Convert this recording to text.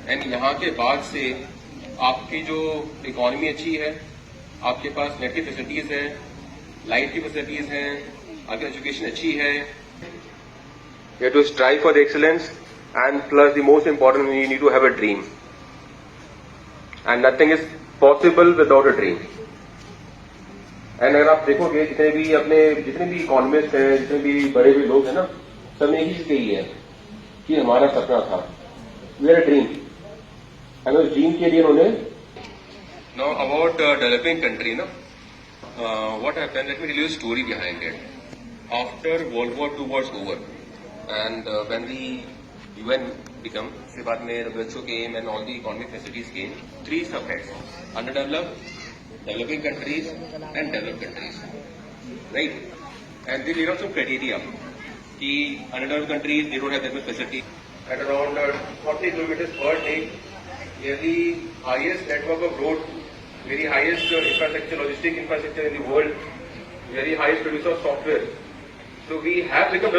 And यहाँ के बाद से आपकी जो इकोनॉमी अच्छी है, आपके पास नेट की फैसिलिटीज है, लाइट की फैसिलिटीज हैं, आपकी एजुकेशन अच्छी है. You have to strive for the excellence, and plus the most important, you need to have a dream. And nothing is possible without a dream. And अगर आप देखोगे जितने भी इकोनॉमिस्ट हैं, जितने भी बड़े लोग हैं ना, सब ने एक ही चीज कही है कि हमारा सपना था, we are a dream. And उस ड्रीम के लिए उन्होंने नाउ अबाउट डेवलपिंग कंट्री ना, what happened, let me tell you story behind it. After world war II was over and when the UN become, उसके बाद में WHO came and all the economic facilities came. 3 subheads: underdeveloped, developing countries, and developed countries. Right? And they laid out some criteria. कि underdeveloped countries, they don't have that much facility. At around 40 kilometers per day, nearly highest network of road, very highest infrastructure, logistic infrastructure in the world, very highest producer of software. So we have become